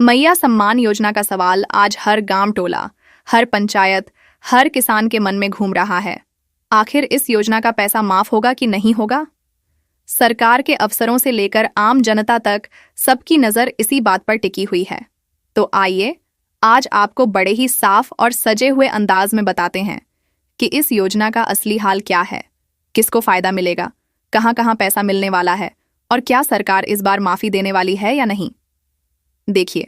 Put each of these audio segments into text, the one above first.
मैया सम्मान योजना का सवाल आज हर गांव टोला, हर पंचायत, हर किसान के मन में घूम रहा है। आखिर इस योजना का पैसा माफ होगा कि नहीं होगा? सरकार के अफसरों से लेकर आम जनता तक सबकी नजर इसी बात पर टिकी हुई है। तो आइए आज आपको बड़े ही साफ और सजे हुए अंदाज में बताते हैं कि इस योजना का असली हाल क्या है, किसको फायदा मिलेगा, कहां-कहां पैसा मिलने वाला है और क्या सरकार इस बार माफी देने वाली है या नहीं। देखिए,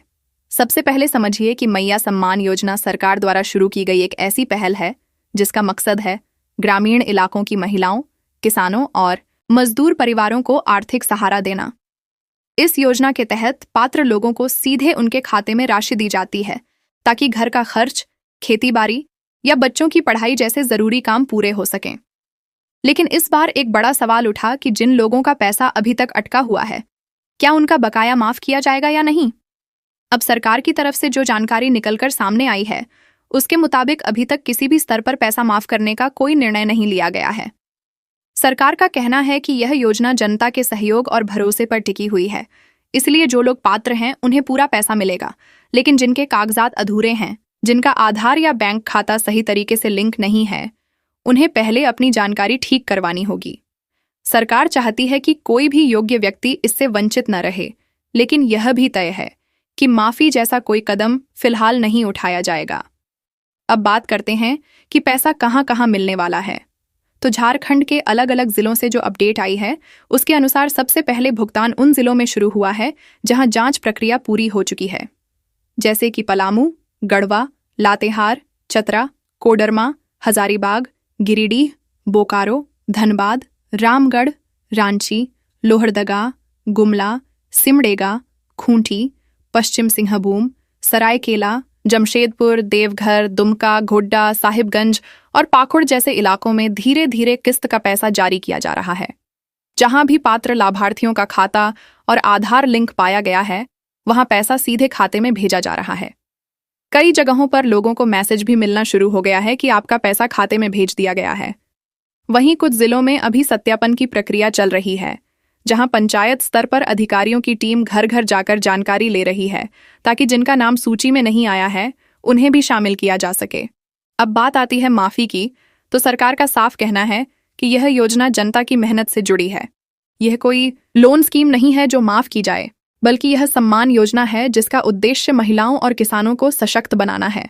सबसे पहले समझिए कि मैया सम्मान योजना सरकार द्वारा शुरू की गई एक ऐसी पहल है जिसका मकसद है ग्रामीण इलाकों की महिलाओं, किसानों और मजदूर परिवारों को आर्थिक सहारा देना। इस योजना के तहत पात्र लोगों को सीधे उनके खाते में राशि दी जाती है ताकि घर का खर्च, खेती-बाड़ी या बच्चों की पढ़ाई जैसे जरूरी काम पूरे हो सकें। लेकिन इस बार एक बड़ा सवाल उठा कि जिन लोगों का पैसा अभी तक अटका हुआ है, क्या उनका बकाया माफ किया जाएगा या नहीं? अब सरकार की तरफ से जो जानकारी निकलकर सामने आई है, उसके मुताबिक अभी तक किसी भी स्तर पर पैसा माफ करने का कोई निर्णय नहीं लिया गया है। सरकार का कहना है कि यह योजना जनता के सहयोग और भरोसे पर टिकी हुई है, इसलिए जो लोग पात्र हैं उन्हें पूरा पैसा मिलेगा, लेकिन जिनके कागजात अधूरे हैं, जिनका आधार या बैंक खाता सही तरीके से लिंक नहीं है, उन्हें पहले अपनी जानकारी ठीक करवानी होगी। सरकार चाहती है कि कोई भी योग्य व्यक्ति इससे वंचित न रहे, लेकिन यह भी तय है कि माफी जैसा कोई कदम फिलहाल नहीं उठाया जाएगा। अब बात करते हैं कि पैसा कहां-कहां मिलने वाला है। तो झारखंड के अलग अलग जिलों से जो अपडेट आई है, उसके अनुसार सबसे पहले भुगतान उन जिलों में शुरू हुआ है जहां जांच प्रक्रिया पूरी हो चुकी है, जैसे कि पलामू, गढ़वा, लातेहार, चतरा, कोडरमा, हजारीबाग, गिरिडीह, बोकारो, धनबाद, रामगढ़, रांची, लोहरदगा, गुमला, सिमडेगा, खूंटी, पश्चिम सिंहभूम, सरायकेला, जमशेदपुर, देवघर, दुमका, गोड्डा, साहिबगंज और पाकुड़ जैसे इलाकों में धीरे धीरे किस्त का पैसा जारी किया जा रहा है। जहां भी पात्र लाभार्थियों का खाता और आधार लिंक पाया गया है, वहां पैसा सीधे खाते में भेजा जा रहा है। कई जगहों पर लोगों को मैसेज भी मिलना शुरू हो गया है कि आपका पैसा खाते में भेज दिया गया है। वहीं कुछ जिलों में अभी सत्यापन की प्रक्रिया चल रही है, जहां पंचायत स्तर पर अधिकारियों की टीम घर घर जाकर जानकारी ले रही है ताकि जिनका नाम सूची में नहीं आया है उन्हें भी शामिल किया जा सके। अब बात आती है माफी की, तो सरकार का साफ कहना है कि यह योजना जनता की मेहनत से जुड़ी है। यह कोई लोन स्कीम नहीं है जो माफ की जाए, बल्कि यह सम्मान योजना है जिसका उद्देश्य महिलाओं और किसानों को सशक्त बनाना है।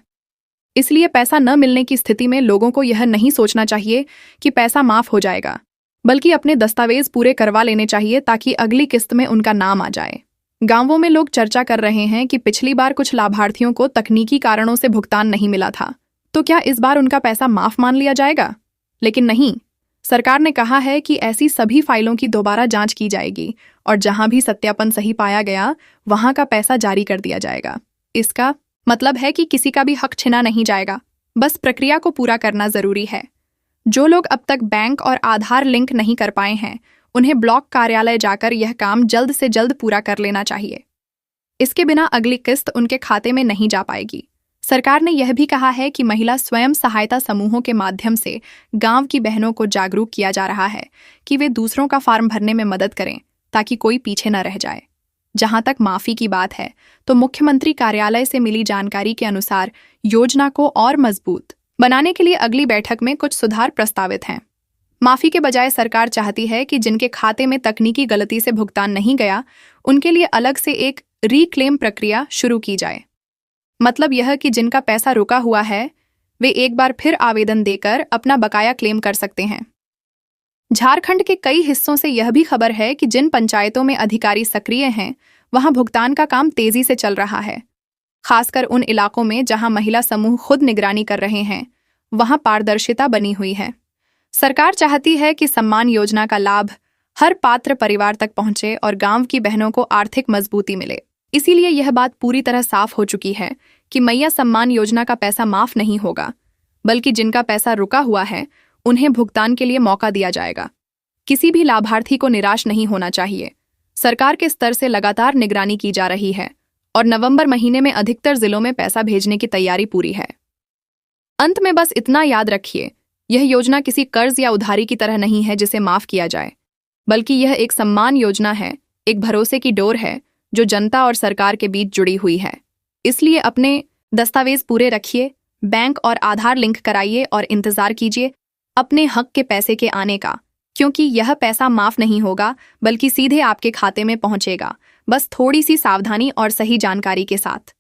इसलिए पैसा न मिलने की स्थिति में लोगों को यह नहीं सोचना चाहिए कि पैसा माफ हो जाएगा, बल्कि अपने दस्तावेज पूरे करवा लेने चाहिए ताकि अगली किस्त में उनका नाम आ जाए। गांवों में लोग चर्चा कर रहे हैं कि पिछली बार कुछ लाभार्थियों को तकनीकी कारणों से भुगतान नहीं मिला था, तो क्या इस बार उनका पैसा माफ मान लिया जाएगा? लेकिन नहीं, सरकार ने कहा है कि ऐसी सभी फाइलों की दोबारा जांच की जाएगी और जहां भी सत्यापन सही पाया गया, वहां का पैसा जारी कर दिया जाएगा। इसका मतलब है कि किसी का भी हक छिना नहीं जाएगा, बस प्रक्रिया को पूरा करना जरूरी है। जो लोग अब तक बैंक और आधार लिंक नहीं कर पाए हैं, उन्हें ब्लॉक कार्यालय जाकर यह काम जल्द से जल्द पूरा कर लेना चाहिए। इसके बिना अगली किस्त उनके खाते में नहीं जा पाएगी। सरकार ने यह भी कहा है कि महिला स्वयं सहायता समूहों के माध्यम से गांव की बहनों को जागरूक किया जा रहा है कि वे दूसरों का फॉर्म भरने में मदद करें ताकि कोई पीछे न रह जाए। जहां तक माफी की बात है, तो मुख्यमंत्री कार्यालय से मिली जानकारी के अनुसार योजना को और मजबूत बनाने के लिए अगली बैठक में कुछ सुधार प्रस्तावित हैं। माफी के बजाय सरकार चाहती है कि जिनके खाते में तकनीकी गलती से भुगतान नहीं गया, उनके लिए अलग से एक रीक्लेम प्रक्रिया शुरू की जाए। मतलब यह कि जिनका पैसा रुका हुआ है, वे एक बार फिर आवेदन देकर अपना बकाया क्लेम कर सकते हैं। झारखंड के कई हिस्सों से यह भी खबर है कि जिन पंचायतों में अधिकारी सक्रिय हैं, वहां भुगतान का काम तेजी से चल रहा है। खासकर उन इलाकों में जहां महिला समूह खुद निगरानी कर रहे हैं, वहां पारदर्शिता बनी हुई है। सरकार चाहती है कि सम्मान योजना का लाभ हर पात्र परिवार तक पहुंचे और गांव की बहनों को आर्थिक मजबूती मिले। इसीलिए यह बात पूरी तरह साफ हो चुकी है कि मैया सम्मान योजना का पैसा माफ नहीं होगा, बल्कि जिनका पैसा रुका हुआ है उन्हें भुगतान के लिए मौका दिया जाएगा। किसी भी लाभार्थी को निराश नहीं होना चाहिए। सरकार के स्तर से लगातार निगरानी की जा रही है और नवंबर महीने में अधिकतर जिलों में पैसा भेजने की तैयारी पूरी है। अंत में बस इतना याद रखिए, यह योजना किसी कर्ज या उधारी की तरह नहीं है जिसे माफ किया जाए, बल्कि यह एक सम्मान योजना है, एक भरोसे की डोर है जो जनता और सरकार के बीच जुड़ी हुई है। इसलिए अपने दस्तावेज पूरे रखिए, बैंक और आधार लिंक कराइए और इंतजार कीजिए अपने हक के पैसे के आने का, क्योंकि यह पैसा माफ नहीं होगा बल्कि सीधे आपके खाते में पहुंचेगा, बस थोड़ी सी सावधानी और सही जानकारी के साथ।